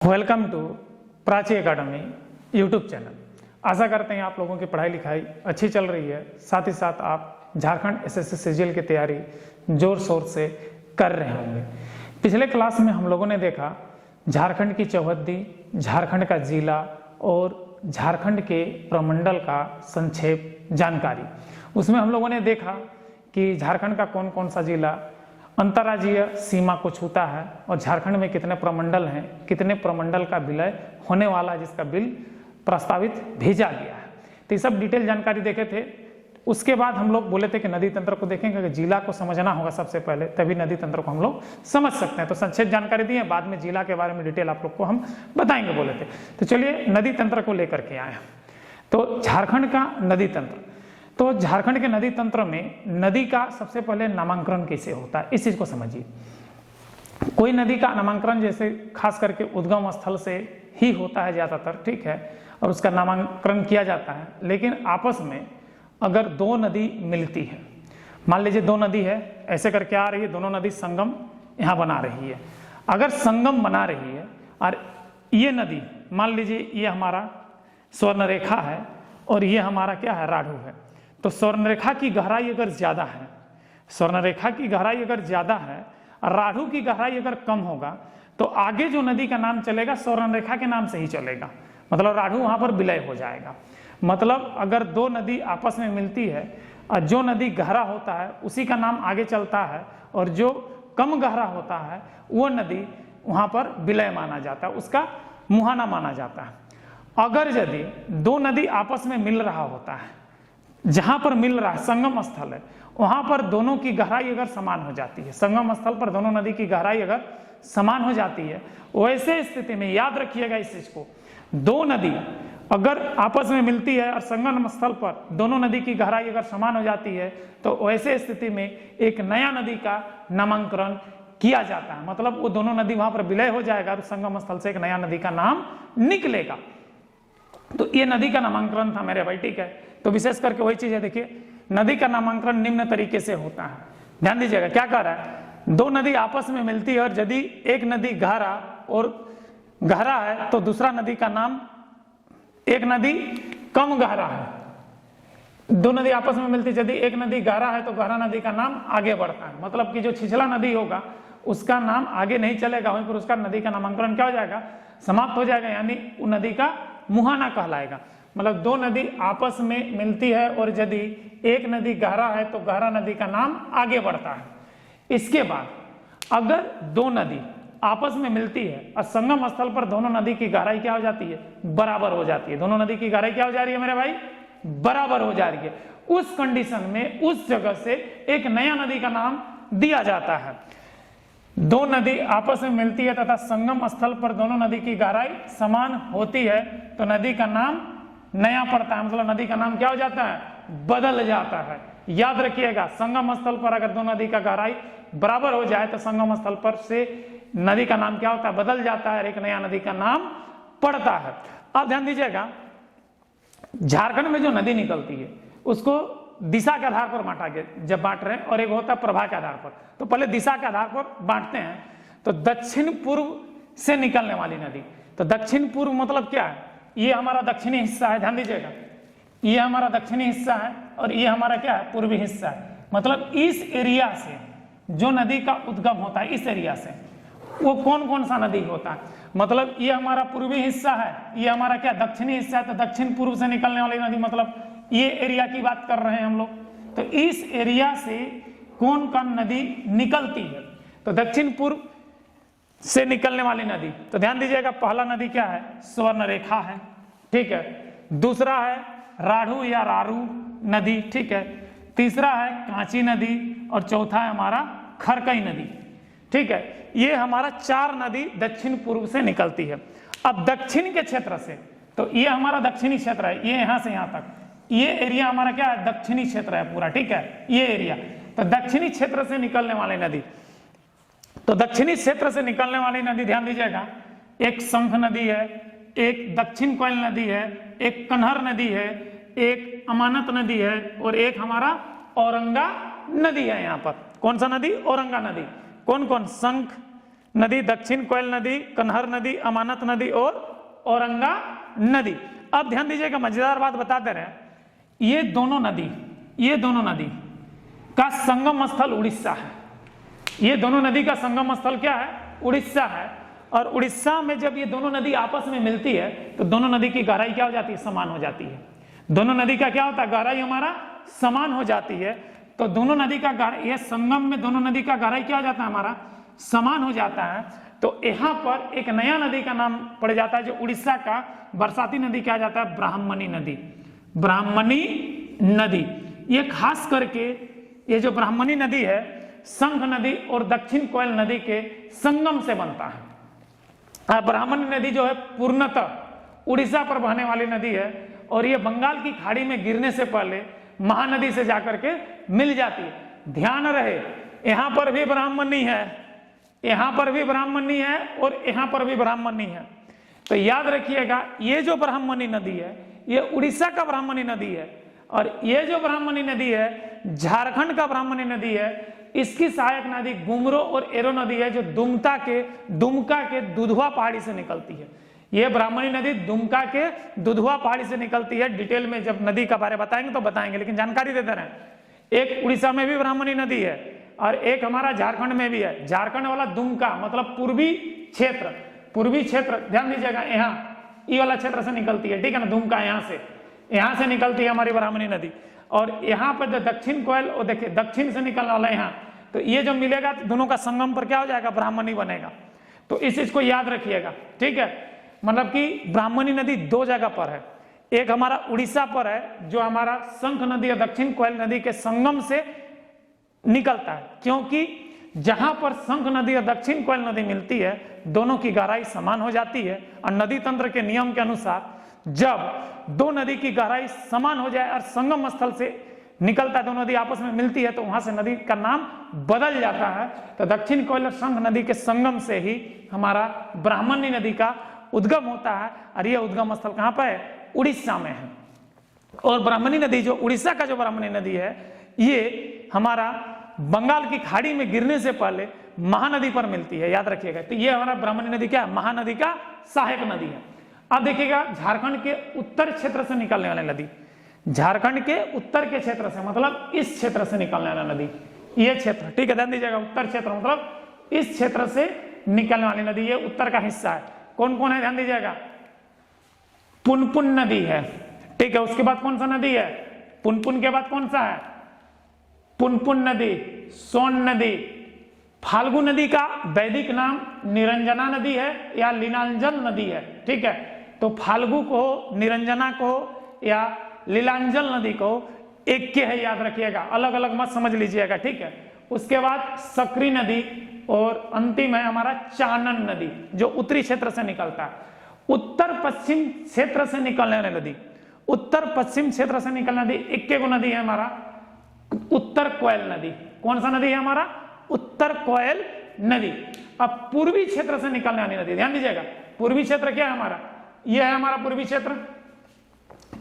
Welcome to Prachi academy YouTube channel. आशा करते हैं आप लोगों की पढ़ाई लिखाई अच्छी चल रही है, साथ ही साथ आप झारखंड एसएससी सीजीएल की तैयारी जोर शोर से कर रहे होंगे। पिछले क्लास में हम लोगों ने देखा झारखंड की चौहद्दी, झारखंड का जिला और झारखंड के प्रमंडल का संक्षेप जानकारी। उसमें हम लोगों ने देखा कि झारखंड का कौन कौन सा जिला अंतर्राज्यीय सीमा को छूता है और झारखंड में कितने प्रमंडल हैं, कितने प्रमंडल का विलय होने वाला है जिसका बिल प्रस्तावित भेजा गया है। तो ये सब डिटेल जानकारी देखे थे। उसके बाद हम लोग बोले थे कि नदी तंत्र को देखेंगे, कि जिला को समझना होगा सबसे पहले, तभी नदी तंत्र को हम लोग समझ सकते हैं। तो संक्षेप जानकारी दी है, बाद में जिला के बारे में डिटेल आप लोग को हम बताएंगे बोले थे। तो चलिए नदी तंत्र को लेकर के आए। तो झारखंड का नदी तंत्र, तो झारखंड के नदी तंत्र में नदी का सबसे पहले नामांकन कैसे होता है इस चीज को समझिए। कोई नदी का नामांकन जैसे खास करके उद्गम स्थल से ही होता है ज्यादातर, ठीक है, और उसका नामांकन किया जाता है। लेकिन आपस में अगर दो नदी मिलती है, मान लीजिए दो नदी है, ऐसे करके आ रही है, दोनों नदी संगम यहाँ बना रही है। अगर संगम बना रही है और ये नदी मान लीजिए ये हमारा स्वर्ण रेखा है और ये हमारा क्या है, राढ़ू है। तो स्वर्ण रेखा की गहराई अगर ज्यादा है, स्वर्ण रेखा की गहराई अगर ज्यादा है और राढ़ू की गहराई अगर कम होगा, तो आगे जो नदी का नाम चलेगा स्वर्ण रेखा के नाम से ही चलेगा, मतलब राढ़ू वहां पर विलय हो जाएगा। मतलब अगर दो नदी आपस में मिलती है और जो नदी गहरा होता है उसी का नाम आगे चलता है और जो कम गहरा होता है वो नदी वहां पर विलय माना जाता है, उसका मुहाना माना जाता है। अगर यदि दो नदी आपस में मिल रहा होता है, जहां पर मिल रहा है संगम स्थल है, वहां पर दोनों की गहराई अगर समान हो जाती है, संगम स्थल पर दोनों नदी की गहराई अगर समान हो जाती है, वैसे स्थिति में याद रखिएगा इस चीज को, दो नदी अगर आपस में मिलती है और संगम स्थल पर दोनों नदी की गहराई अगर समान हो जाती है, तो वैसे स्थिति में एक नया नदी का नामांकन किया जाता है। मतलब वो दोनों नदी वहां पर विलय हो जाएगा और संगम स्थल से एक नया नदी का नाम निकलेगा। तो ये नदी का नामांकन था मेरे भाई, ठीक है। तो विशेष करके वही चीज है, देखिए नदी का नामांकन निम्न तरीके से होता है, ध्यान दीजिएगा। क्या कह रहा है, दो नदी आपस में मिलती है और यदि एक नदी गहरा और गहरा है तो दूसरा नदी का नाम, एक नदी कम गहरा है, दो नदी आपस में मिलती है, यदि एक नदी गहरा है तो गहरा नदी का नाम आगे बढ़ता है। मतलब कि जो छिछला नदी होगा उसका नाम आगे नहीं चलेगा, वहीं पर उसका नदी का नामांकन क्या हो जाएगा, समाप्त हो जाएगा, यानी वो नदी का मुहाना कहलाएगा। मतलब दो नदी आपस में मिलती है और यदि एक नदी गहरा है तो गहरा नदी का नाम आगे बढ़ता है। इसके बाद अगर दो नदी आपस में मिलती है और संगम स्थल पर दोनों नदी की गहराई क्या हो जाती है, बराबर हो जाती है। दोनों नदी की गहराई क्या हो जा रही है मेरे भाई, बराबर हो जा रही है। उस कंडीशन में उस जगह से एक नया नदी का नाम दिया जाता है। दो नदी आपस में मिलती है तथा संगम स्थल पर दोनों नदी की गहराई समान होती है तो नदी का नाम नया पड़ता है। मतलब नदी का नाम क्या हो जाता है, बदल जाता है। याद रखिएगा, संगम स्थल पर अगर दो नदी का गहराई बराबर हो जाए तो संगम स्थल पर से नदी का नाम क्या होता है, बदल जाता है और एक नया नदी का नाम पड़ता है। अब ध्यान दीजिएगा, झारखंड में जो नदी निकलती है उसको दिशा के आधार पर बांटा गया, जब बांट रहे हैं, और एक होता है प्रवाह के आधार पर। तो पहले दिशा के आधार पर बांटते हैं। तो दक्षिण पूर्व से निकलने वाली नदी, तो दक्षिण पूर्व मतलब क्या है, ये हमारा दक्षिणी हिस्सा है, ध्यान दीजिएगा, ये हमारा दक्षिणी हिस्सा है और ये हमारा क्या है, पूर्वी हिस्सा है। मतलब इस एरिया से जो नदी का उद्गम होता है, इस एरिया से वो कौन कौन सा नदी होता है, मतलब ये हमारा पूर्वी हिस्सा है, ये हमारा क्या दक्षिणी हिस्सा है। तो दक्षिण पूर्व से निकलने वाली नदी, मतलब ये एरिया की बात कर रहे हैं हम लोग। तो इस एरिया से कौन कौन नदी निकलती है, तो दक्षिण पूर्व से निकलने वाली नदी, तो ध्यान दीजिएगा, पहला नदी क्या है, स्वर्ण रेखा है, ठीक है। दूसरा है राढ़ू या रारू नदी, ठीक है। तीसरा है कांची नदी और चौथा है हमारा खरकई नदी, ठीक है। ये हमारा चार नदी दक्षिण पूर्व से निकलती है। अब दक्षिण के क्षेत्र से, तो ये हमारा दक्षिणी क्षेत्र है, ये यहां से यहां तक, ये एरिया हमारा क्या है, दक्षिणी क्षेत्र है पूरा, ठीक है, ये एरिया। तो दक्षिणी क्षेत्र से निकलने वाली नदी, तो दक्षिणी क्षेत्र से निकलने वाली नदी ध्यान दीजिएगा, एक शंख नदी है, एक दक्षिण कोयल नदी है, एक कन्हर नदी है, एक अमानत नदी है और एक हमारा औरंगा नदी है। यहाँ पर कौन सा नदी, औरंगा नदी। कौन कौन, शंख, नदी, दक्षिण कोयल नदी, कन्हर नदी, अमानत नदी और औरंगा नदी। अब ध्यान दीजिएगा, मजेदार बात बताते रहे, ये दोनों नदी का संगम स्थल उड़ीसा है। ये दोनों नदी का संगम स्थल क्या है? उड़ीसा है। और उड़ीसा में जब ये दोनों नदी आपस में मिलती है तो दोनों नदी की गहराई क्या हो जाती है? समान हो जाती है। दोनों नदी का क्या होता है? गहराई हमारा समान हो जाती है। तो दोनों नदी का ये संगम में दोनों नदी का गहराई क्या हो जाता है? हमारा समान हो जाता है। तो यहाँ पर एक नया नदी का नाम पड़ जाता है जो उड़ीसा का बरसाती नदी क्या जाता है? ब्राह्मणी नदी। ब्राह्मणी नदी ये खास करके ये जो ब्राह्मणी नदी है शंख नदी और दक्षिण कोयल नदी के संगम से बनता है। ब्राह्मणी नदी जो है पूर्णतः उड़ीसा पर बहने वाली नदी है और ये बंगाल की खाड़ी में गिरने से पहले महानदी से जाकर के मिल जाती है। ध्यान रहे, यहां पर भी ब्राह्मणी है, यहां पर भी ब्राह्मणी है और यहां पर भी ब्राह्मणी है। तो याद रखिएगा, ये जो ब्राह्मणी नदी है ये उड़ीसा का ब्राह्मणी नदी है और ये जो ब्राह्मणी नदी है झारखंड का ब्राह्मणी नदी है। इसकी सहायक नदी गुमरो और एरो नदी है जो दुमका के दुधवा पहाड़ी से निकलती है। ये ब्राह्मणी नदी दुमका के दुधवा पहाड़ी से निकलती है। डिटेल में जब नदी का बारे बताएंगे तो बताएंगे, लेकिन जानकारी देते रहे। एक उड़ीसा में भी ब्राह्मणी नदी है और एक हमारा झारखंड में भी है। झारखंड वाला दुमका मतलब पूर्वी क्षेत्र ध्यान दीजिएगा, यहाँ ये वाला क्षेत्र से निकलती है, ठीक है ना। दुमका यहाँ से निकलती है हमारी ब्राह्मणी नदी। और यहाँ पर जो दक्षिण कोयल, और देखिए दक्षिण से निकलने वाला यहाँ, तो ये जो मिलेगा तो दोनों का संगम पर क्या हो जाएगा? ब्राह्मणी बनेगा। तो इस चीज को याद रखिएगा, ठीक है। मतलब कि ब्राह्मणी नदी दो जगह पर है, एक हमारा उड़ीसा पर है जो हमारा शंख नदी और दक्षिण कोयल नदी के संगम से निकलता है, क्योंकि जहां पर शंख नदी और दक्षिण कोयल नदी मिलती है दोनों की गहराई समान हो जाती है। और नदी तंत्र के नियम के अनुसार जब दो नदी की गहराई समान हो जाए और संगम स्थल से निकलता है, दोनों नदी आपस में मिलती है, तो वहां से नदी का नाम बदल जाता है। तो दक्षिण कोयल और शंख नदी के संगम से ही हमारा ब्राह्मणी नदी का उद्गम होता है और यह उद्गम स्थल कहां पर है? उड़ीसा में है। और ब्राह्मणी नदी जो उड़ीसा का जो ब्राह्मणी नदी है ये हमारा बंगाल की खाड़ी में गिरने से पहले महानदी पर मिलती है, याद रखिएगा। तो ये हमारा ब्राह्मणी नदी क्या है? महानदी का सहायक नदी है। अब देखिएगा, झारखंड के उत्तर क्षेत्र से निकलने वाली नदी, झारखंड के उत्तर के क्षेत्र से मतलब इस क्षेत्र से निकलने वाली नदी, ये क्षेत्र, ठीक है, ध्यान दीजिएगा। उत्तर क्षेत्र मतलब इस क्षेत्र से निकलने वाली नदी, ये उत्तर का हिस्सा है। कौन कौन है? ध्यान दीजिएगा, पुनपुन नदी है, ठीक है। उसके बाद कौन सा नदी है? पुनपुन के बाद कौन सा है? पुनपुन नदी, सोन नदी, फाल्गु नदी का वैदिक नाम निरंजना नदी है या लीलांजल नदी है, ठीक है। तो फाल्गु को, निरंजना को या लीलांजल नदी को एक के है, याद रखिएगा, अलग अलग मत समझ लीजिएगा, ठीक है। उसके बाद सकरी नदी और अंतिम है हमारा चानन नदी जो उत्तरी क्षेत्र से निकलता है। उत्तर पश्चिम क्षेत्र से निकलने वाली नदी, उत्तर पश्चिम क्षेत्र से निकलने नदी एक के नदी है हमारा उत्तर कोयल नदी। कौन सा नदी है हमारा? उत्तर कोयल नदी। अब पूर्वी क्षेत्र से निकलने वाली नदी, ध्यान दीजिएगा, पूर्वी क्षेत्र क्या है हमारा? यह है हमारा पूर्वी क्षेत्र,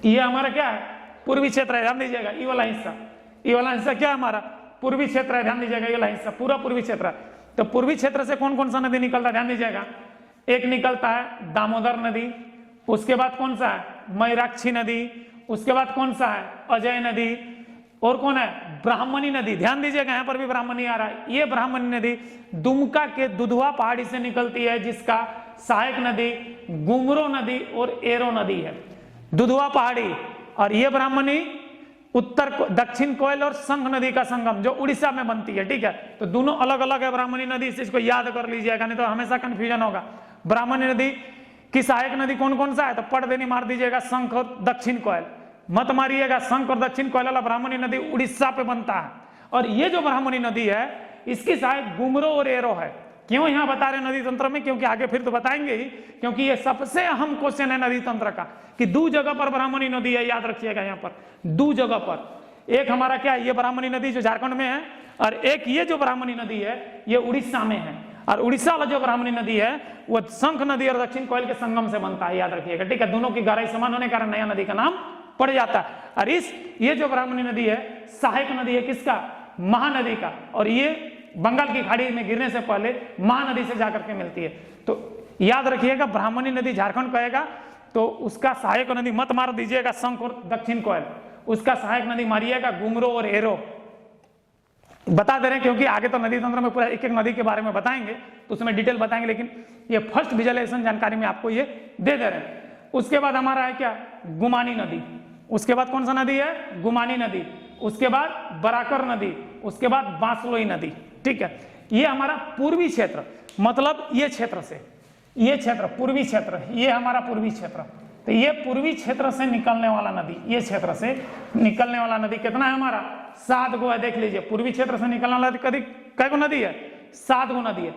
ये हमारा क्या है? पूर्वी क्षेत्र है, ध्यान दीजिएगा। ये वाला हिस्सा क्या है हमारा? पूर्वी क्षेत्र है, ध्यान दीजिएगा। ये वाला हिस्सा पूरा पूर्वी क्षेत्र है। तो पूर्वी क्षेत्र से कौन कौन सा नदी निकलता है? ध्यान दीजिएगा, एक निकलता है दामोदर नदी, उसके बाद कौन सा है? मयूराक्षी नदी, उसके बाद कौन सा है? अजय नदी, और कौन है? ब्राह्मणी नदी। ध्यान दीजिएगा, यहां पर भी ब्राह्मणी आ रहा है। ये ब्राह्मणी नदी दुमका के दुधवा पहाड़ी से निकलती है जिसका सहायक नदी गुमरो नदी और एरो नदी है, दुधवा पहाड़ी। और ये ब्राह्मणी दक्षिण कोयल और शंख नदी का संगम जो उड़ीसा में बनती है, ठीक है। तो दोनों अलग अलग है ब्राह्मणी नदी, इसको याद कर लीजिएगा, नहीं तो हमेशा कंफ्यूजन होगा। ब्राह्मणी नदी की सहायक नदी कौन कौन सा है? तो पढ़ देनी मार दीजिएगा, शंख और दक्षिण कोयल, मत मारिएगा। शंख और दक्षिण कोयल वाला ब्राह्मणी नदी उड़ीसा पे बनता है। और ये जो ब्राह्मणी नदी है इसकी सहायक गुमरो और एरो है। क्यों यहां बता रहे नदी तंत्र में? क्योंकि आगे फिर तो बताएंगे ही, क्योंकि ये सबसे अहम क्वेश्चन है नदी तंत्र का कि दो जगह पर ब्राह्मणी नदी है, याद रखिएगा। यहाँ पर दो जगह पर, एक हमारा क्या है? ये ब्राह्मणी नदी जो झारखंड में है, और एक ये जो ब्राह्मणी नदी है ये उड़ीसा में है। और उड़ीसा वाला जो ब्राह्मणी नदी है वो शंख नदी और दक्षिण कोयल के संगम से बनता है, याद रखिएगा, ठीक है। दोनों की गहराई समान होने के कारण नया नदी का नाम पड़ जाता है। और ये जो ब्राह्मणी नदी है सहायक नदी है किसका? महानदी का। और ये बंगाल की खाड़ी में गिरने से पहले महानदी से जाकर के मिलती है। तो याद रखिएगा, ब्राह्मणी नदी झारखंड कहेगा तो उसका सहायक नदी मत मार दीजिएगा शंख और दक्षिण कोयल, उसका सहायक नदी मारिएगा गुमरो और एरो। बता दे रहे हैं क्योंकि आगे तो नदी तंत्र में पूरा एक एक नदी के बारे में बताएंगे तो उसमें डिटेल बताएंगे, लेकिन ये फर्स्ट विजुअलाइजेशन जानकारी में आपको ये दे दे रहे हैं। उसके बाद हमारा है क्या, गुमानी नदी। उसके बाद कौन सा नदी है, गुमानी नदी। उसके बाद बराकर नदी, उसके बाद बांसलोई नदी। ठीक है, ये हमारा पूर्वी क्षेत्र, मतलब ये क्षेत्र से, ये क्षेत्र पूर्वी क्षेत्र, ये हमारा पूर्वी क्षेत्र। तो ये पूर्वी क्षेत्र से निकलने वाला नदी, ये क्षेत्र से निकलने वाला नदी कितना है हमारा, 7 गो है। देख लीजिए, पूर्वी क्षेत्र से निकलने वाला नदी कै गो नदी है, 7 गो नदी है।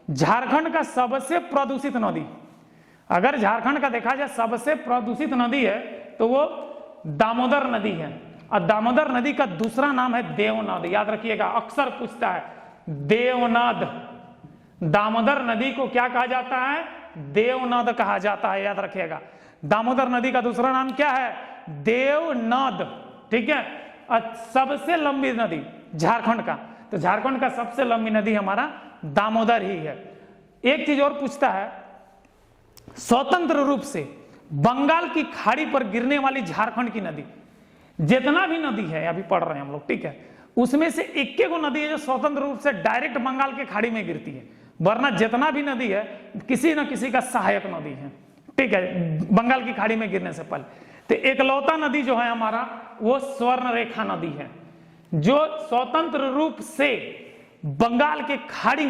झारखंड का सबसे प्रदूषित नदी, अगर झारखंड का देखा जाए सबसे प्रदूषित नदी है तो वो दामोदर नदी है। और दामोदर नदी का दूसरा नाम है देवनद। याद रखिएगा, अक्सर पूछता है देवनद। दामोदर नदी को क्या कहा जाता है, देवनद कहा जाता है। याद रखिएगा, दामोदर नदी का दूसरा नाम क्या है, देवनद। ठीक है, और सबसे लंबी नदी झारखंड का, तो झारखंड का सबसे लंबी नदी हमारा दामोदर ही है। एक चीज और पूछता है, स्वतंत्र रूप से बंगाल की खाड़ी पर गिरने वाली झारखंड की नदी, जितना भी नदी है अभी पढ़ रहे हैं हम लोग, ठीक है, उसमें से 21 गो नदी है जो स्वतंत्र रूप से डायरेक्ट बंगाल के खाड़ी में गिरती है, वरना जितना भी नदी है किसी न किसी का सहायक नदी है। ठीक है, बंगाल की खाड़ी में गिरने से पहले। तो एकलौता नदी जो है हमारा वो स्वर्ण रेखा नदी है, जो स्वतंत्र रूप से बंगाल के खाड़ी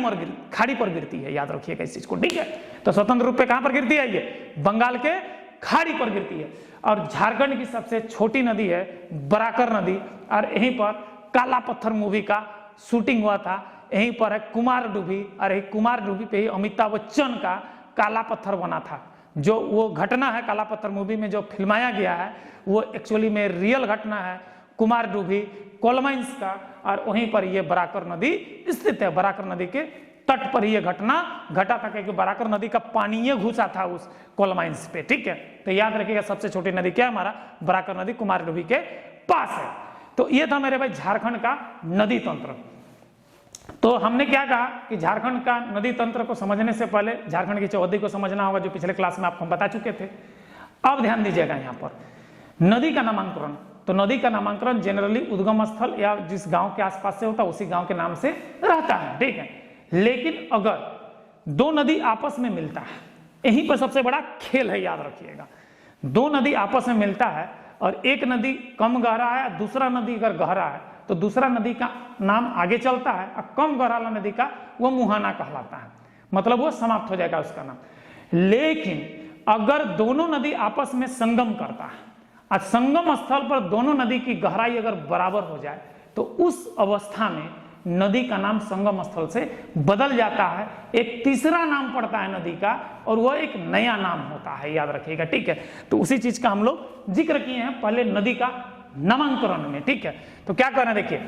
पर गिरती है। याद रखिएगा इस चीज को। ठीक है, तो स्वतंत्र रूप से कहां पर गिरती है, ये बंगाल के खाड़ी पर गिरती है। और झारखंड की सबसे छोटी नदी है बराकर नदी, और यहीं पर काला पत्थर मूवी का शूटिंग हुआ था, यहीं पर है कुमार डूबी, और यही कुमार डूबी पे ही अमिताभ बच्चन का काला पत्थर बना था। जो वो घटना है काला पत्थर मूवी में जो फिल्माया गया है वो एक्चुअली में रियल घटना है कुमार डूबी कोल माइंस का, और वहीं पर ये बराकर नदी स्थित है। बराकर नदी के तट पर यह घटना घटा था, क्योंकि बराकर नदी का पानी घुसा था उस कोल माइंस पे। ठीक है, तो याद रखिएगा सबसे छोटी नदी क्या है हमारा, बराकर नदी कुमार डूबी के पास है। तो ये था मेरे भाई झारखंड का नदी तंत्र। तो हमने क्या कहा कि झारखंड का नदी तंत्र को समझने से पहले झारखंड की चौहद्दी को समझना होगा, जो पिछले क्लास में आपको हम बता चुके थे। अब ध्यान दीजिएगा यहाँ पर नदी का नामांकन। तो नदी का नामांकन जनरली उद्गम स्थल या जिस गांव के आसपास से होता है उसी गांव के नाम से रहता है। ठीक है, लेकिन अगर दो नदी आपस में मिलता है, यहीं पर सबसे बड़ा खेल है, याद रखिएगा। दो नदी आपस में मिलता है और एक नदी कम गहरा है, दूसरा नदी अगर गहरा है तो दूसरा नदी का नाम आगे चलता है, और कम गहरा वाला नदी का वो मुहाना कहलाता है, मतलब वो समाप्त हो जाएगा उसका नाम। लेकिन अगर दोनों नदी आपस में संगम करता है और संगम स्थल पर दोनों नदी की गहराई अगर बराबर हो जाए तो उस अवस्था में नदी का नाम संगम स्थल से बदल जाता है, एक तीसरा नाम पड़ता है नदी का, और वह एक नया नाम होता है। याद रखिएगा। ठीक है, तो उसी चीज का हम लोग जिक्र किए हैं पहले नदी का नामांकन में। ठीक है, तो क्या करना, देखिए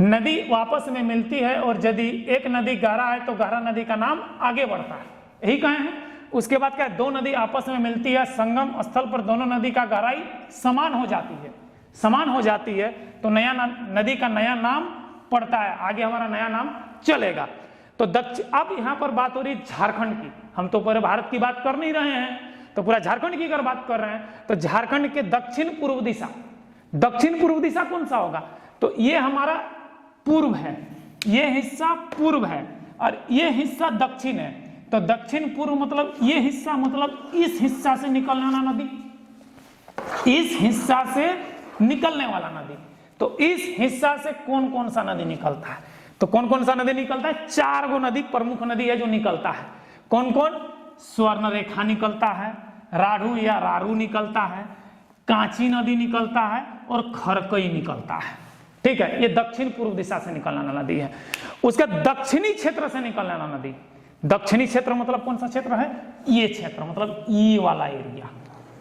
नदी वापस में मिलती है और यदि एक नदी गहरा है तो गहरा नदी का नाम आगे बढ़ता है, यही कहे हैं। उसके बाद क्या, दो नदी आपस में मिलती है, संगम स्थल पर दोनों नदी का गहराई समान हो जाती है, समान हो जाती है तो नया नदी का नया नाम पड़ता है, आगे हमारा नया नाम चलेगा। तो अब यहाँ पर बात हो रही झारखंड की, हम तो पूरे भारत की बात कर नहीं रहे हैं, तो पूरा झारखंड की अगर बात कर रहे हैं तो झारखंड के दक्षिण पूर्व दिशा, दक्षिण पूर्व दिशा कौन सा होगा, तो ये हमारा पूर्व है, ये हिस्सा पूर्व है और ये हिस्सा दक्षिण है। तो दक्षिण पूर्व मतलब ये हिस्सा, मतलब इस हिस्सा से निकलने वाला नदी, इस हिस्सा से निकलने वाला नदी। तो इस हिस्सा से कौन कौन सा नदी निकलता है, तो कौन कौन सा नदी निकलता है, 4 गो नदी प्रमुख नदी है जो निकलता है। कौन कौन, स्वर्ण रेखा निकलता है, राढ़ू या रारू निकलता है, कांची नदी निकलता है और खरकई निकलता है। ठीक है, ये दक्षिण पूर्व दिशा से निकलने वाला नदी है। उसका दक्षिणी क्षेत्र से निकलने वाला नदी, दक्षिणी क्षेत्र मतलब कौन सा क्षेत्र है, ये क्षेत्र, मतलब ई वाला एरिया,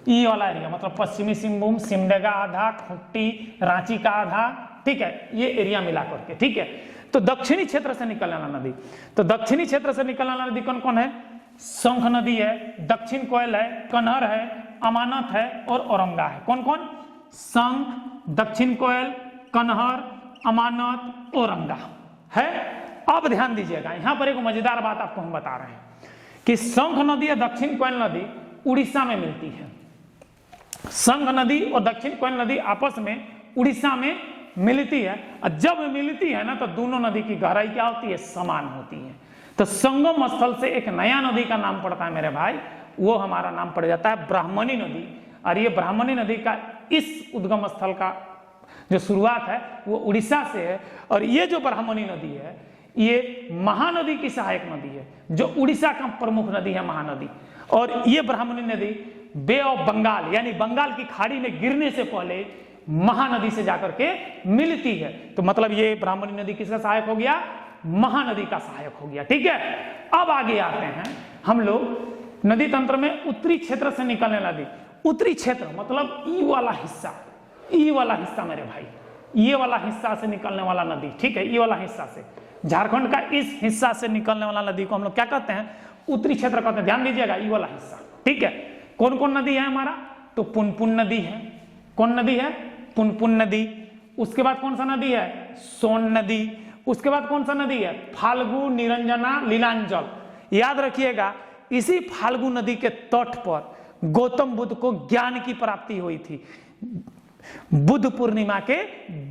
ई वाला एरिया मतलब पश्चिमी सिंहभूम, सिमडेगा आधा, खुट्टी, रांची का आधा। ठीक है, ये एरिया मिला करके। ठीक है, तो दक्षिणी क्षेत्र से निकलने वाला नदी, तो दक्षिणी क्षेत्र से निकलने वाला नदी कौन कौन है, शंख नदी है, दक्षिण कोयल है, कनहर है, अमानत है और औरंगा है। कौन कौन, शंख, दक्षिण कोयल, कनहर, अमानत, औरंगा है। अब ध्यान दीजिएगा, यहां पर एक मजेदार बात आपको हम बता रहे हैं कि शंख नदी और दक्षिण कोयल नदी उड़ीसा में मिलती है। शंख नदी और दक्षिण कोयल नदी आपस में उड़ीसा में मिलती है, और जब मिलती है ना तो दोनों नदी की गहराई क्या होती है, समान होती है। तो संगम स्थल से एक नया नदी का नाम पड़ता है मेरे भाई, वो हमारा नाम पड़ जाता है ब्राह्मणी नदी। और ये ब्राह्मणी नदी का इस उद्गम स्थल का जो शुरुआत है वो उड़ीसा से है। और ये जो ब्राह्मणी नदी है ये महानदी की सहायक नदी है, जो उड़ीसा का प्रमुख नदी है महानदी। और ये ब्राह्मणी नदी बे ऑफ बंगाल यानी बंगाल की खाड़ी में गिरने से पहले महानदी से जाकर के मिलती है। तो मतलब ये ब्राह्मणी नदी किसका सहायक हो गया, महानदी का सहायक हो गया। ठीक है, अब आगे आते हैं हम लोग नदी तंत्र में उत्तरी क्षेत्र से निकलने नदी। उत्तरी क्षेत्र मतलब ई वाला हिस्सा, ई वाला हिस्सा मेरे भाई, ये वाला हिस्सा से निकलने वाला नदी। ठीक है, ये वाला हिस्सा से, झारखंड का इस हिस्सा से निकलने वाला नदी को हम लोग क्या कहते हैं, उत्तरी क्षेत्र कहते हैं। ध्यान दीजिएगा, ये वाला हिस्सा। ठीक है, कौन कौन नदी है हमारा, तो पुनपुन नदी है। कौन नदी है, पुनपुन नदी। उसके बाद कौन सा नदी है, सोन नदी। उसके बाद कौन सा नदी है, फाल्गु, निरंजना, लीलांचल। याद रखिएगा, इसी फाल्गु नदी के तट पर गौतम बुद्ध को ज्ञान की प्राप्ति हुई थी, बुद्ध पूर्णिमा के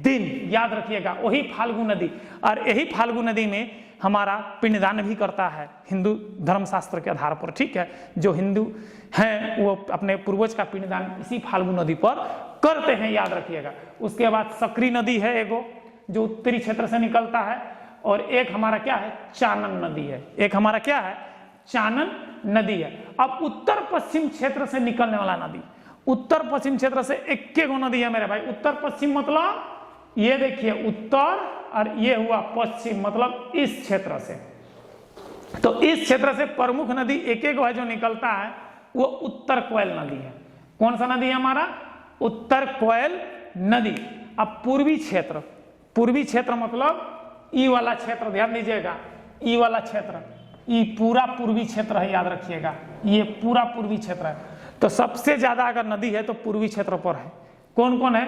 दिन। याद रखिएगा, वही फाल्गु नदी। और यही फाल्गु नदी में हमारा पिंडदान भी करता है हिंदू धर्मशास्त्र के आधार पर। ठीक है, जो हिंदू हैं वो अपने पूर्वज का पिंडदान इसी फाल्गु नदी पर करते हैं, याद रखिएगा। उसके बाद सकरी नदी है एगो, जो उत्तरी क्षेत्र से निकलता है। और एक हमारा क्या है, चानन नदी है। एक हमारा क्या है, चानन नदी है। अब उत्तर पश्चिम क्षेत्र से निकलने वाला नदी, उत्तर पश्चिम क्षेत्र से एक गो नदी है मेरे भाई। उत्तर पश्चिम मतलब ये देखिए उत्तर, और ये हुआ पश्चिम मतलब इस क्षेत्र से। तो इस क्षेत्र से प्रमुख नदी एक है जो निकलता है, वो उत्तर कोयल नदी है। कौन सा नदी है हमारा, उत्तर कोयल नदी। अब पूर्वी क्षेत्र, पूर्वी क्षेत्र मतलब ई वाला क्षेत्र, ध्यान दीजिएगा, ई वाला क्षेत्र, ये पूरा पूर्वी क्षेत्र है, याद रखिएगा, ये पूरा पूर्वी क्षेत्र है। तो सबसे ज्यादा अगर नदी है तो पूर्वी क्षेत्र पर है। कौन कौन है,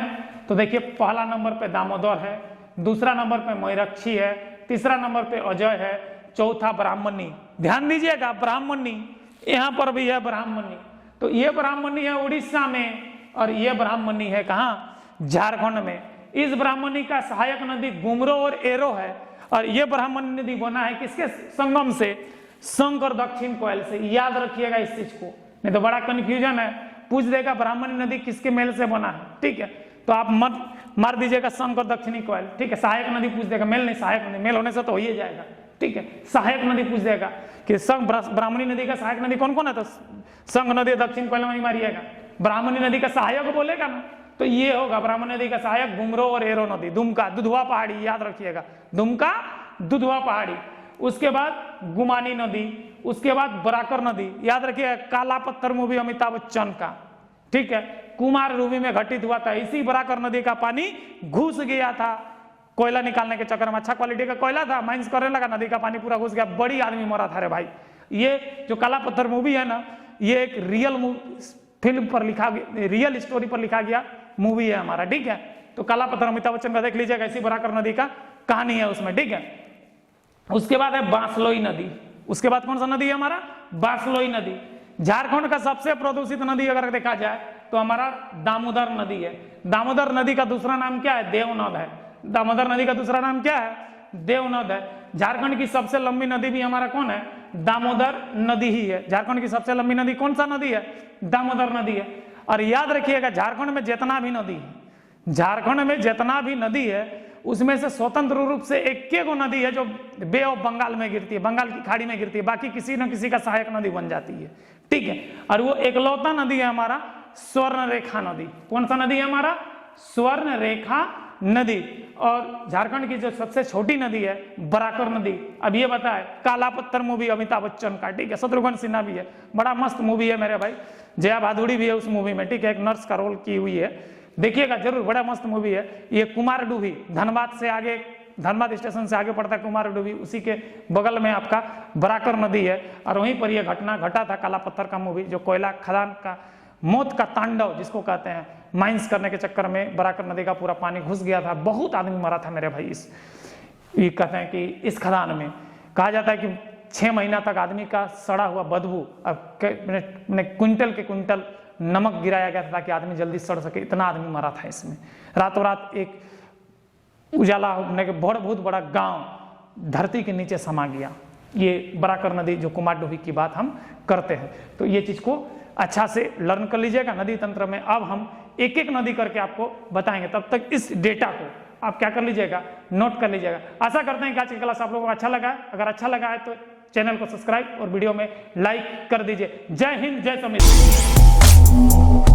तो देखिए पहला नंबर पे दामोदर है, दूसरा नंबर पे मयूरक्षी है, तीसरा नंबर पे अजय है, चौथा ब्राह्मणी। ध्यान दीजिएगा, ब्राह्मणी यहां पर भी है ब्राह्मणी। तो ये ब्राह्मणी है उड़ीसा में, और ये ब्राह्मणी है कहाँ, झारखंड में। इस ब्राह्मणी का सहायक नदी गुमरो और एरो है। और ये ब्राह्मणी नदी बना है किसके संगम से, शंख और दक्षिण कोयल से। याद रखिएगा इस चीज को, नहीं तो बड़ा कंफ्यूजन है, पूछ देगा ब्राह्मणी नदी किसके मेल से बना है। ठीक है, तो आप मत मार दीजिएगा शंख और दक्षिणी कोयल। ठीक है, सहायक नदी पूछ देगा, मेल नहीं, सहायक नदी। मेल होने से तो हो ही जाएगा। ठीक है, सहायक नदी पूछ देगा कि शंख ब्राह्मणी नदी का सहायक नदी कौन कौन है, तो शंख नदी दक्षिण कोयल में मारिएगा। ब्राह्मणी नदी का सहायक बोलेगा ना, तो ये होगा ब्राह्मणी नदी का सहायक गुमरो और एरो नदी। दुमका, दुधवा पहाड़ी, याद रखिएगा, दुमका, दुधवा पहाड़ी। उसके बाद गुमानी नदी, उसके बाद बराकर नदी। याद रखिएगा, काला पत्थर मूवी अमिताभ बच्चन का। ठीक है, कुमार रूबी में घटित हुआ था। इसी बराकर नदी का पानी घुस गया था कोयला निकालने के चक्कर में। अच्छा क्वालिटी का कोयला था, माइंस करने लगा, नदी का पानी पूरा घुस गया, बड़ी आदमी मरा था रे भाई। ये जो काला पत्थर मूवी है ना, ये एक रियल फिल्म पर लिखा गया, रियल स्टोरी पर लिखा गया मूवी है हमारा। ठीक है, तो काला पत्थर अमिताभ बच्चन का देख लीजिएगा, इसी बराकर नदी का कहानी है उसमें। ठीक है, उसके बाद है बांसलोई नदी। उसके बाद कौन सा नदी है हमारा, बांसलोई नदी। झारखंड का सबसे प्रदूषित नदी अगर देखा जाए तो हमारा दामोदर नदी है। दामोदर नदी का दूसरा नाम क्या है, देवनद है। दामोदर नदी का दूसरा नाम क्या है, देवनद है। झारखंड की सबसे लंबी नदी भी हमारा कौन है, दामोदर नदी ही है। झारखंड की सबसे लंबी नदी कौन सा नदी है, दामोदर नदी है। और याद रखिएगा, झारखंड में जितना भी नदी है, झारखंड में जितना भी नदी है उसमें से स्वतंत्र रूप से एक नदी है जो बे ऑफ बंगाल में गिरती है, बंगाल की खाड़ी में गिरती है, बाकी किसी न किसी का सहायक नदी बन जाती है। ठीक है, और वो एकलौता नदी है हमारा स्वर्ण रेखा नदी। कौन सा नदी है हमारा, स्वर्ण रेखा नदी। और झारखंड की जो सबसे छोटी नदी है बराकर नदी। अब ये बताए, काला पत्थर मूवी अमिताभ बच्चन का। ठीक है, शत्रुघ्न सिन्हा भी है, बड़ा मस्त मूवी है मेरे भाई। जया भादुड़ी भी है उस मूवी में। ठीक है, एक नर्स का रोल की हुई है, देखिएगा जरूर, बड़ा मस्त मूवी है। ये कुमारडूबी, धनबाद से आगे, धनबाद स्टेशन से आगे पड़ता है कुमारडूबी, उसी के बगल में आपका बराकर नदी है। और वहीं पर यह घटना घटा था, काला पत्थर का मूवी, जो कोयला खदान का मौत का तांडव जिसको कहते हैं, माइंस करने के चक्कर में बराकर नदी का पूरा पानी घुस गया था, बहुत आदमी मरा था मेरे भाई ये कहते हैं कि इस खदान में कहा जाता है कि 6 महीना तक आदमी का सड़ा हुआ बदबू, अब क्विंटल के क्विंटल नमक गिराया गया था ताकि आदमी जल्दी सड़ सके, इतना आदमी मरा था इसमें। रातों रात एक उजाला होने के बहुत बड़ा गांव धरती के नीचे समा गया। ये बराकर नदी जो कुमारडुबी की बात हम करते हैं, तो ये चीज को अच्छा से लर्न कर लीजिएगा नदी तंत्र में। अब हम एक एक नदी करके आपको बताएंगे, तब तक इस डेटा को आप क्या कर लीजिएगा, नोट कर लीजिएगा। आशा करते हैं कि आज की क्लास आप लोगों को अच्छा लगा है। अगर अच्छा लगा है तो चैनल को सब्सक्राइब और वीडियो में लाइक कर दीजिए। जय हिंद, जय समिति।